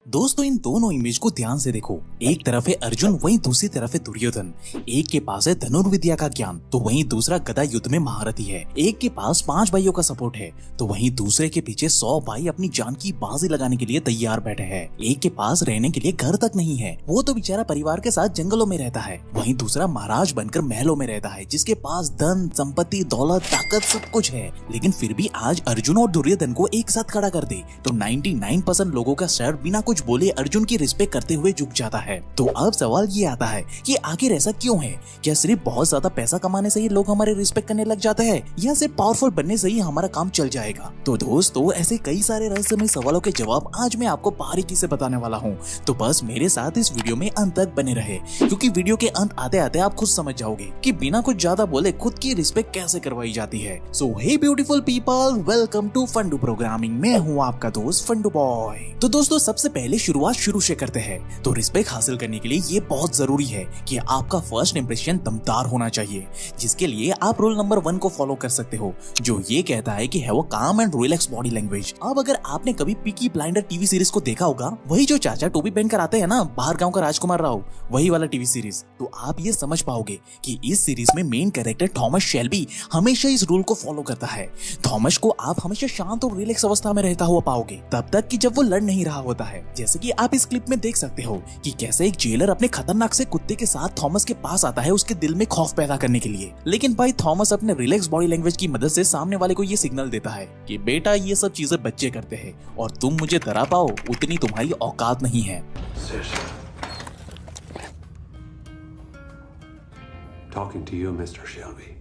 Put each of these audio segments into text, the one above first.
दोस्तों इन दोनों इमेज को ध्यान से देखो। एक तरफ है अर्जुन, वहीं दूसरी तरफ है दुर्योधन। एक के पास है धनुर्विद्या का ज्ञान, तो वहीं दूसरा गदा युद्ध में महारथी है। एक के पास 5 भाइयों का सपोर्ट है, तो वहीं दूसरे के पीछे 100 भाई अपनी जान की बाजी लगाने के लिए तैयार बैठे हैं। एक के पास रहने के लिए घर तक नहीं है, वो तो बेचारा परिवार के साथ जंगलों में रहता है। वहीं दूसरा महाराज बनकर महलों में रहता है, जिसके पास धन संपत्ति दौलत ताकत सब कुछ है। लेकिन फिर भी आज अर्जुन और दुर्योधन को एक साथ खड़ा कर दे तो 99% लोगों का सर बिना कुछ बोले अर्जुन की रिस्पेक्ट करते हुए झुक जाता है। तो अब सवाल ये आता है कि आखिर ऐसा क्यों है? क्या सिर्फ बहुत ज्यादा पैसा कमाने से ही लोग हमारे रिस्पेक्ट करने लग जाते हैं, या सिर्फ पावरफुल बनने से ही हमारा काम चल जाएगा? तो दोस्तों ऐसे कई सारे रहस्यमय सवालों के जवाब आज मैं आपको बारीकी से बताने वाला हूँ। तो बस मेरे साथ इस वीडियो में अंत तक बने रहे, क्योंकि वीडियो के अंत आते आते आप खुद समझ जाओगे कि बिना कुछ ज्यादा बोले खुद की रिस्पेक्ट कैसे करवाई जाती है। So hey beautiful people, welcome to Fundoo programming. मैं हूँ आपका दोस्त फंडू बॉय। तो दोस्तों सबसे पहले शुरुआत शुरू से करते हैं। तो रिस्पेक्ट हासिल करने के लिए ये बहुत जरूरी है कि आपका फर्स्ट इंप्रेशन दमदार होना चाहिए, जिसके लिए आप रूल नंबर 1 को फॉलो कर सकते हो, जो ये कहता है कि हैव अ काम एंड रिलैक्स बॉडी लैंग्वेज। अब अगर आपने कभी पीकी ब्लाइंडर टीवी सीरीज को देखा होगा, वही जो चाचा टोपी पहनकर आते हैं ना, बाहर गांव का राजकुमार राव, वही वाला टीवी सीरीज, तो आप ये समझ पाओगे कि इस सीरीज में मेन कैरेक्टर थॉमस शेल्बी हमेशा इस रूल को फॉलो करता है। थॉमस को आप हमेशा शांत और रिलैक्स अवस्था में रहता हुआ पाओगे, तब तक कि जब वो लड़ नहीं रहा होता है। जैसे कि आप इस क्लिप में देख सकते हो कि कैसे एक जेलर अपने खतरनाक से कुत्ते के साथ थॉमस के पास आता है उसके दिल में खौफ पैदा करने के लिए। लेकिन भाई थॉमस अपने रिलैक्स बॉडी लैंग्वेज की मदद से सामने वाले को ये सिग्नल देता है कि बेटा ये सब चीजें बच्चे करते हैं और तुम मुझे डरा पाओ उतनी तुम्हारी औकात नहीं है। Talking to you, Mr. Shelby.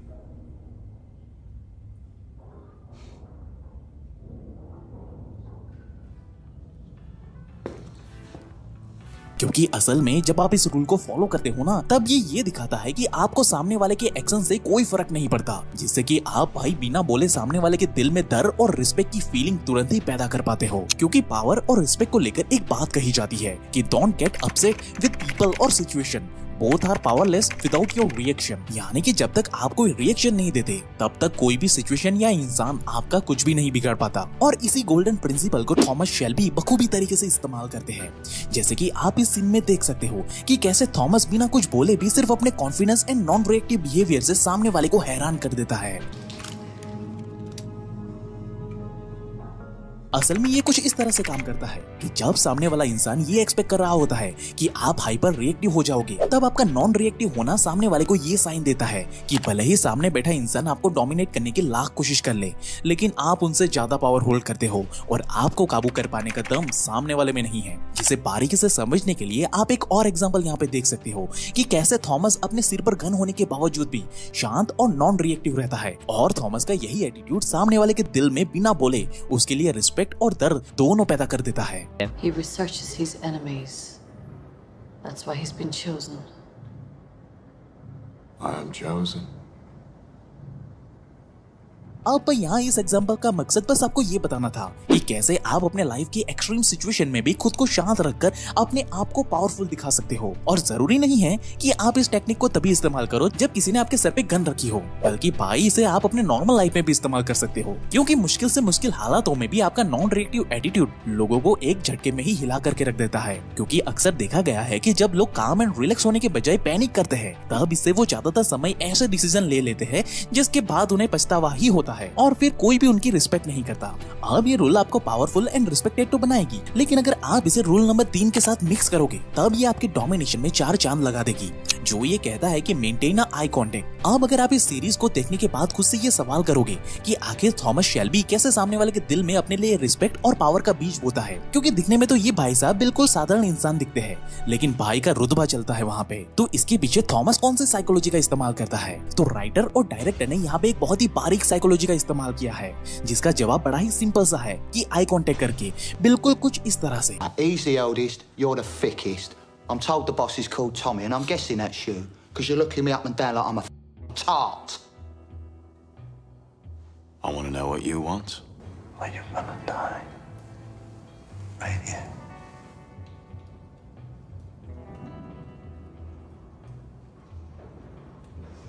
क्योंकि असल में जब आप इस रूल को फॉलो करते हो ना, तब ये दिखाता है कि आपको सामने वाले के एक्शन से कोई फर्क नहीं पड़ता, जिससे कि आप भाई बिना बोले सामने वाले के दिल में डर और रिस्पेक्ट की फीलिंग तुरंत ही पैदा कर पाते हो। क्योंकि पावर और रिस्पेक्ट को लेकर एक बात कही जाती है कि don't get upset with people और situation, both are powerless without your reaction. यानी कि जब तक आप कोई रिएक्शन नहीं देते तब तक कोई भी सिचुएशन या इंसान आपका कुछ भी नहीं बिगाड़ पाता। और इसी गोल्डन प्रिंसिपल को थॉमस शेल्बी बखूबी तरीके से इस्तेमाल करते हैं। जैसे कि आप इस सीन में देख सकते हो कि कैसे थॉमस बिना कुछ बोले भी सिर्फ अपने confidence and non reactive behaviour से सामने वाले को हैरान कर देता है। असल में ये कुछ इस तरह से काम करता है कि जब सामने वाला इंसान ये एक्सपेक्ट कर रहा होता है कि आप हाइपर रिएक्टिव हो जाओगे, तब आपका नॉन रिएक्टिव होना सामने वाले को ये साइन देता है कि भले ही सामने बैठा इंसान आपको डोमिनेट करने की लाख कोशिश कर ले, लेकिन आप उनसे ज्यादा पावर होल्ड करते हो और आपको काबू कर पाने का दम सामने वाले में नहीं है। जिसे बारीकी से समझने के लिए आप एक और एग्जाम्पल यहाँ पे देख सकते हो कि कैसे थॉमस अपने सिर पर गन होने के बावजूद भी शांत और नॉन रिएक्टिव रहता है। और थॉमस का यही एटीट्यूड सामने वाले के दिल में बिना बोले उसके लिए रिस्पेक्ट और दर्द दोनों पैदा कर देता है। He researches his enemies. That's why he's been chosen. I am chosen. अब यहाँ इस एग्जाम्पल का मकसद बस आपको ये बताना था कि कैसे आप अपने लाइफ की एक्सट्रीम सिचुएशन में भी खुद को शांत रखकर अपने आप को पावरफुल दिखा सकते हो। और जरूरी नहीं है कि आप इस टेक्निक को तभी इस्तेमाल करो जब किसी ने आपके सर पे गन रखी हो, बल्कि भाई इसे आप अपने नॉर्मल लाइफ में भी इस्तेमाल कर सकते हो। क्योंकि मुश्किल से मुश्किल हालातों में भी आपका नॉन रिएक्टिव एटीट्यूड लोगों को एक झटके में ही हिला करके रख देता है। क्योंकि अक्सर देखा गया है कि जब लोग काम एंड रिलैक्स होने के बजाय पैनिक करते हैं, तब इससे वो ज्यादातर समय ऐसे डिसीजन ले लेते हैं जिसके बाद उन्हें पछतावा ही होता है और फिर कोई भी उनकी रिस्पेक्ट नहीं करता। अब ये रूल आपको पावरफुल एंड रिस्पेक्टेड तो बनाएगी, लेकिन अगर आप इसे रूल नंबर 3 के साथ मिक्स करोगे तब ये आपके डोमिनेशन में 4 चांद लगा देगी, जो ये कहता है कि मेंटेन अ आई कांटेक्ट। अब अगर आप इस सीरीज को देखने के बाद खुद से ये सवाल करोगे कि आखिर थॉमस शेल्बी कैसे सामने वाले के दिल में अपने लिए रिस्पेक्ट और पावर का बीज बोता है, क्योंकि दिखने में तो ये भाई साहब बिल्कुल साधारण इंसान दिखते हैं, लेकिन भाई का रुतबा चलता है वहाँ पे। तो इसके पीछे थॉमस कौन सी साइकोलॉजी का इस्तेमाल करता है? तो राइटर और डायरेक्टर ने यहाँ पे एक बहुत ही बारीक साइकोलॉजी का इस्तेमाल किया है, जिसका जवाब बड़ा ही सिंपल सा है कि आई कांटेक्ट करके बिल्कुल कुछ इस तरह से। He's the oldest, you're the thickest. I'm told the boss is called Tommy, and I'm guessing that's you, because you're looking me up and down like I'm a tart. I want to know what you want. Well, you're gonna die. Right here.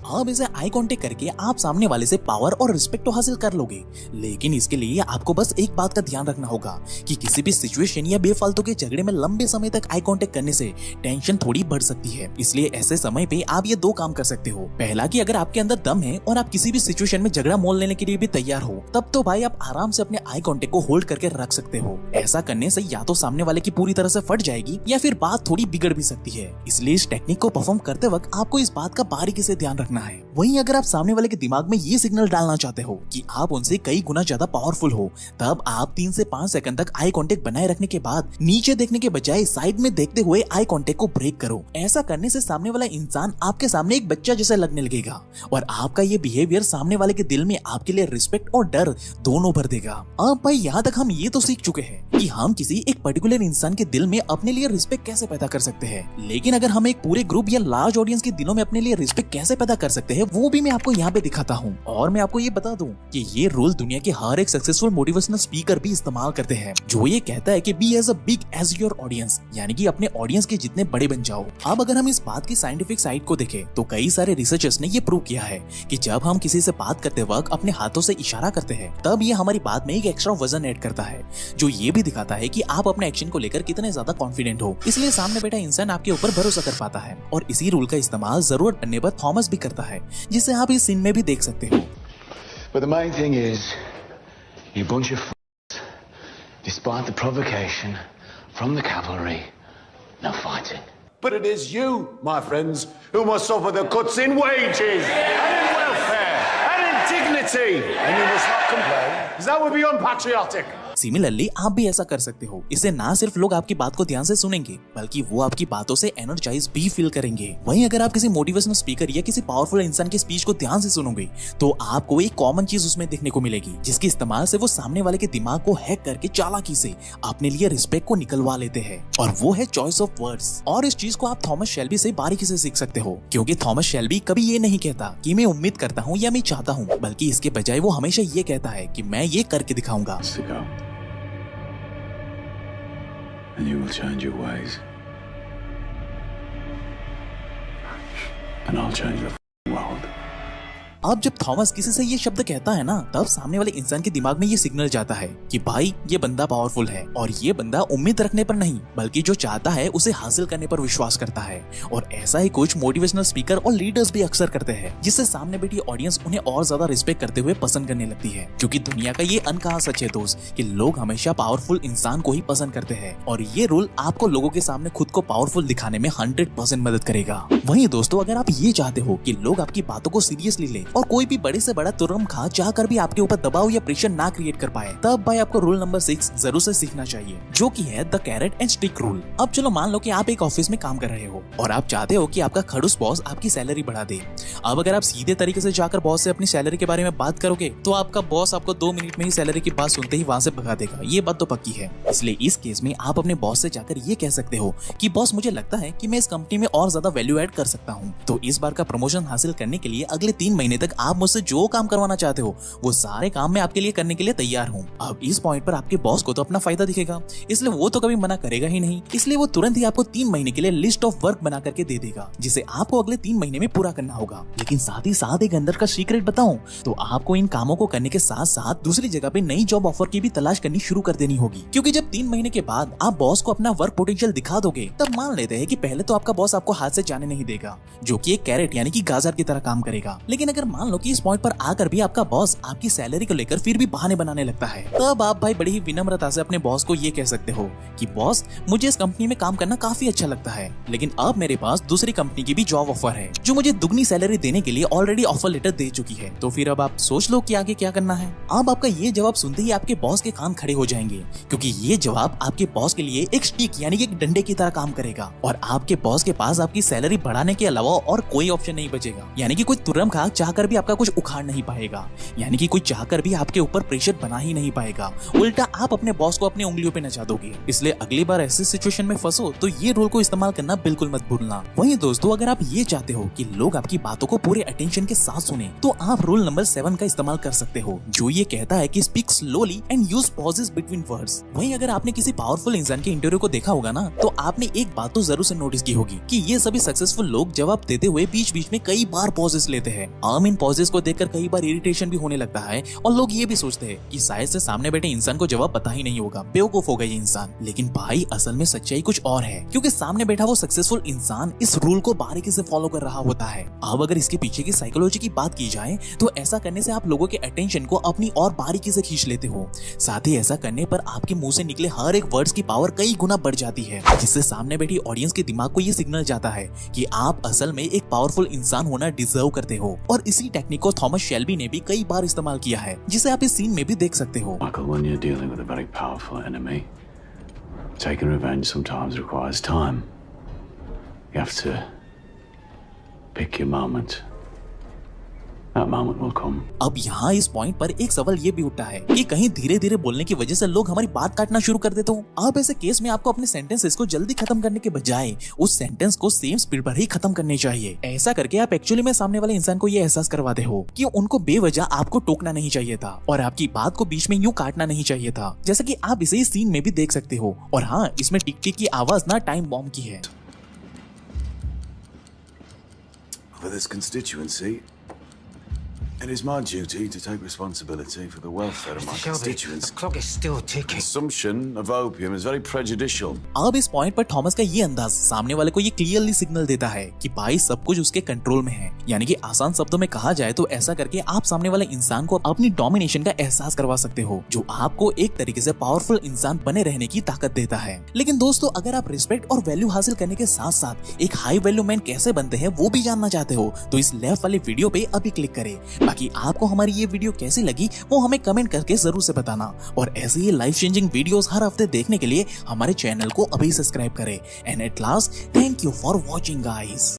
अब इसे eye contact करके आप सामने वाले से power और respect तो हासिल कर लोगे, लेकिन इसके लिए आपको बस एक बात का ध्यान रखना होगा कि किसी भी सिचुएशन या बेफालतू के झगड़े में लंबे समय तक आई कांटेक्ट करने से टेंशन थोड़ी बढ़ सकती है। इसलिए ऐसे समय पे आप ये दो काम कर सकते हो। पहला कि अगर आपके अंदर दम है और आप किसी भी सिचुएशन में झगड़ा मोल लेने के लिए भी तैयार हो, तब तो भाई आप आराम से अपने आई कांटेक्ट को होल्ड करके रख सकते हो। ऐसा करने से या तो सामने वाले की पूरी तरह से फट जाएगी या फिर बात थोड़ी बिगड़ भी सकती है। इसलिए इस टेक्निक को परफॉर्म करते वक्त आपको इस बात का बारीकी से ध्यान रखना है। वहीं अगर आप सामने वाले के दिमाग में ये सिग्नल डालना चाहते हो कि आप उनसे कई गुना ज्यादा पावरफुल हो, तब आप 3 से 5 सेकंड तक आई कांटेक्ट बनाए रखने के बाद नीचे देखने के बजाय साइड में देखते हुए आई कांटेक्ट को ब्रेक करो। ऐसा करने से सामने वाला इंसान आपके सामने एक बच्चा जैसा लगने लगेगा और आपका ये बिहेवियर सामने वाले के दिल में आपके लिए रिस्पेक्ट और डर दोनों भर देगा। अब भाई यहाँ तक हम ये तो सीख चुके हैं कि हम किसी एक पर्टिकुलर इंसान के दिल में अपने लिए रिस्पेक्ट कैसे पैदा कर सकते हैं, लेकिन अगर हम एक पूरे ग्रुप या लार्ज ऑडियंस के दिलों में अपने लिए रिस्पेक्ट कैसे पैदा कर सकते हैं वो भी मैं आपको यहाँ पे दिखाता हूँ। और मैं आपको ये बता दूं कि ये रूल दुनिया के हर एक सक्सेसफुल मोटिवेशनल स्पीकर भी इस्तेमाल करते हैं, जो ये कहता है कि be as a big as your audience, यानी कि अपने ऑडियंस के जितने बड़े बन जाओ। अब अगर हम इस बात की साइंटिफिक साइड को देखें तो कई सारे रिसर्चर्स ने ये प्रूव किया है कि जब हम किसी से बात करते वक्त अपने हाथों से इशारा करते हैं, तब ये हमारी बात में एक एक्स्ट्रा वजन ऐड करता है, जो ये भी दिखाता है कि आप अपने एक्शन को लेकर कितने ज्यादा कॉन्फिडेंट हो। इसलिए सामने बैठा इंसान आपके ऊपर भरोसा कर पाता है। और इसी रूल का इस्तेमाल जरूरत पड़ने पर थॉमस भी करता है, जिसे आप इस सीन में भी देख सकते हो। But the main thing is, you bunch of f***s, despite the provocation from the cavalry, no fighting. But it is you, my friends, who must suffer the cuts in wages, and in welfare, and in dignity. And you must not complain, because that would be unpatriotic. Similarly आप भी ऐसा कर सकते हो। इससे ना सिर्फ लोग आपकी बात को ध्यान से सुनेंगे, बल्कि वो आपकी बातों से एनर्जाइज भी फील करेंगे। वहीं अगर आप किसी मोटिवेशनल स्पीकर या किसी पावरफुल इंसान की स्पीच को ध्यान से सुनोगे, तो आपको एक कॉमन चीज उसमें देखने को मिलेगी, जिसके इस्तेमाल से वो सामने वाले के दिमाग को हैक करके चालाकी से अपने लिए रिस्पेक्ट को निकलवा लेते हैं, और वो है चॉइस ऑफ वर्ड्स। और इस चीज को आप थॉमस शेल्बी से बारीकी से सीख सकते हो, क्योंकि थॉमस शेल्बी कभी ये नहीं कहता कि मैं उम्मीद करता हूँ या मैं चाहता हूँ, बल्कि इसके बजाय वो हमेशा ये कहता है कि मैं ये करके दिखाऊंगा। And you will change your ways. And I'll change the world. अब जब थॉमस किसी से ये शब्द कहता है ना, तब सामने वाले इंसान के दिमाग में ये सिग्नल जाता है कि भाई ये बंदा पावरफुल है, और ये बंदा उम्मीद रखने पर नहीं बल्कि जो चाहता है उसे हासिल करने पर विश्वास करता है। और ऐसा ही कुछ मोटिवेशनल स्पीकर और लीडर्स भी अक्सर करते हैं, जिससे सामने बैठी ऑडियंस उन्हें और ज्यादा रिस्पेक्ट करते हुए पसंद करने लगती है। क्योंकि दुनिया का ये अनकहा सच है दोस्त कि लोग हमेशा पावरफुल इंसान को ही पसंद करते हैं, और ये रूल आपको लोगों के सामने खुद को पावरफुल दिखाने में 100% मदद करेगा। वहीं दोस्तों, अगर आप ये चाहते हो कि लोग आपकी बातों को सीरियसली ले और कोई भी बड़े से बड़ा तुरम खा चाहकर भी आपके ऊपर दबाव या प्रेशर ना क्रिएट कर पाए, तब भाई आपको रूल नंबर 6 जरूर से सीखना चाहिए, जो कि है the carrot and stick rule. अब चलो मान लो कि आप एक ऑफिस में काम कर रहे हो और आप चाहते हो कि आपका खड़ूस बॉस आपकी सैलरी बढ़ा दे। अब अगर आप सीधे तरीके से जाकर बॉस से अपनी सैलरी के बारे में बात करोगे, तो आपका बॉस आपको 2 मिनट में ही सैलरी की बात सुनते ही वहां से भगा देगा। ये बात तो पक्की है। इसलिए इस केस में आप अपने बॉस से जाकर ये कह सकते हो कि बॉस, मुझे लगता है कि मैं इस कंपनी में और ज्यादा वैल्यू ऐड कर सकता हूँ, तो इस बार का प्रमोशन हासिल करने के लिए अगले 3 महीने तक आप मुझसे जो काम करवाना चाहते हो वो सारे काम मैं आपके लिए करने के लिए तैयार हूँ। अब इस पॉइंट पर आपके बॉस को तो अपना फायदा दिखेगा, इसलिए वो तो कभी मना करेगा ही नहीं। इसलिए वो तुरंत ही आपको 3 महीने के लिए लिस्ट ऑफ वर्क बना करके दे देगा, जिसे आपको अगले 3 महीने में पूरा करना होगा। लेकिन साथ ही साथ एक अंदर का सीक्रेट बताऊं तो आपको इन कामों को करने के साथ साथ दूसरी जगह पे नई जॉब ऑफर की भी तलाश करनी शुरू कर देनी होगी। क्योंकि जब 3 महीने के बाद आप बॉस को अपना वर्क पोटेंशियल दिखा दोगे, तब मान लेते हैं कि पहले तो आपका बॉस आपको हाथ से जाने नहीं देगा, जो कि एक कैरेट यानी कि गाजर की तरह काम करेगा। लेकिन अगर मान लो कि इस पॉइंट पर आकर भी आपका बॉस आपकी सैलरी को लेकर फिर भी बहाने बनाने लगता है, तब आप भाई बड़ी ही विनम्रता से अपने बॉस को ये कह सकते हो कि बॉस, मुझे इस कंपनी में काम करना काफी अच्छा लगता है, लेकिन अब मेरे पास दूसरी कंपनी की भी जॉब ऑफर है जो मुझे दुगनी सैलरी देने के लिए ऑलरेडी ऑफर लेटर दे चुकी है। तो फिर अब आप सोच लो कि आगे क्या करना है। अब आपका ये जवाब सुनते ही आपके बॉस के कान खड़े हो जाएंगे, क्योंकि ये जवाब आपके बॉस के लिए एक स्टिक यानी कि एक डंडे की तरह काम करेगा, और आपके बॉस के पास आपकी सैलरी बढ़ाने के अलावा और कोई ऑप्शन नहीं बचेगा। यानी कि कोई तुरंत खा चाह चाहकर भी आपका कुछ उखाड़ नहीं पाएगा, यानी कि कोई चाहकर भी आपके ऊपर प्रेशर बना ही नहीं पाएगा। उल्टा आप अपने बॉस को अपनी उंगलियों पे नचा दोगे। इसलिए अगली बार ऐसी सिचुएशन में फंसो तो ये रूल को इस्तेमाल करना बिल्कुल मत भूलना। वहीं दोस्तों, अगर आप ये चाहते हो कि लोग आपकी बातों को पूरे अटेंशन के साथ सुने, तो आप रूल नंबर 7 का इस्तेमाल कर सकते हो, जो ये कहता है कि speak slowly and use pauses between words. वहीं अगर आपने किसी पावरफुल इंसान के इंटरव्यू को देखा होगा ना, तो आपने एक बात तो जरूर से नोटिस की होगी कि ये सभी सक्सेसफुल लोग जवाब देते हुए बीच बीच में कई बार पॉजेस लेते हैं। आम इन पॉजेस को देखकर कई बार इरिटेशन भी होने लगता है और लोग ये भी सोचते हैं कि शायद से सामने बैठे इंसान को जवाब पता ही नहीं होगा, बेवकूफ होगा ये इंसान। लेकिन भाई असल में सच्चाई कुछ और है, क्योंकि सामने बैठा वो सक्सेसफुल इंसान इस रूल को बारीकी से फॉलो कर रहा होता है। अब अगर इसके पीछे की साइकोलॉजी की बात की जाए तो ऐसा करने से आप लोगों के अटेंशन को अपनी और बारीकी से खींच लेते हो। साथ ही ऐसा करने पर आपके मुंह से निकले हर एक वर्ड्स की पावर कई गुना बढ़ जाती है, जिससे सामने बैठी ऑडियंस के दिमाग को ये सिग्नल जाता है कि आप असल में एक पावरफुल इंसान होना डिजर्व करते हो। और इसी टेक्निक को थॉमस शेल्बी ने भी कई बार इस्तेमाल किया है, जिसे आप इस सीन में भी देख सकते हो। Michael, when you're dealing with a very powerful enemy, taking revenge sometimes requires time. You have to pick your moment. That moment will come. अब यहाँ इस पॉइंट पर एक सवाल ये भी उठता है कि कहीं धीरे धीरे बोलने की वजह से लोग हमारी बात काटना शुरू कर देते हो। अब ऐसे केस में आपको अपने सेंटेंसेस को जल्दी खत्म करने के बजाय उस सेंटेंस को सेम स्पीड पर ही खत्म करने चाहिए। ऐसा करके आप एक्चुअली में सामने वाले इंसान को ये एहसास करवाते हो कि उनको बेवजह आपको टोकना नहीं चाहिए था और आपकी बात को बीच में यूं काटना नहीं चाहिए था, जैसा कि आप इसे इस सीन में भी देख सकते हो। और हाँ, इसमें टिक टिक की आवाज ना टाइम बॉम्ब की है। For this constituency, it is my duty to take responsibility for the welfare of my constituents. The clock is still ticking. Consumption of opium is very prejudicial. अब इस पॉइंट पर थॉमस का ये अंदाज सामने वाले को ये क्लियरली सिग्नल देता है कि भाई सब कुछ उसके कंट्रोल में है। यानी कि आसान शब्दों में कहा जाए तो ऐसा करके आप सामने वाले इंसान को अपनी डोमिनेशन का एहसास करवा सकते हो, जो आपको एक तरीके से पावरफुल इंसान बने रहने की ताकत देता है। लेकिन दोस्तों, अगर आप रिस्पेक्ट और वैल्यू हासिल करने के साथ साथ एक हाई वैल्यू मैन कैसे बनते हैं वो भी जानना चाहते हो, तो इस लेफ्ट वाली वीडियो पे अभी क्लिक करें। बाकी आपको हमारी ये वीडियो कैसी लगी वो हमें कमेंट करके जरूर से बताना, और ऐसे ही लाइफ चेंजिंग वीडियोस हर हफ्ते देखने के लिए हमारे चैनल को अभी सब्सक्राइब करें। And at last, thank you for watching guys.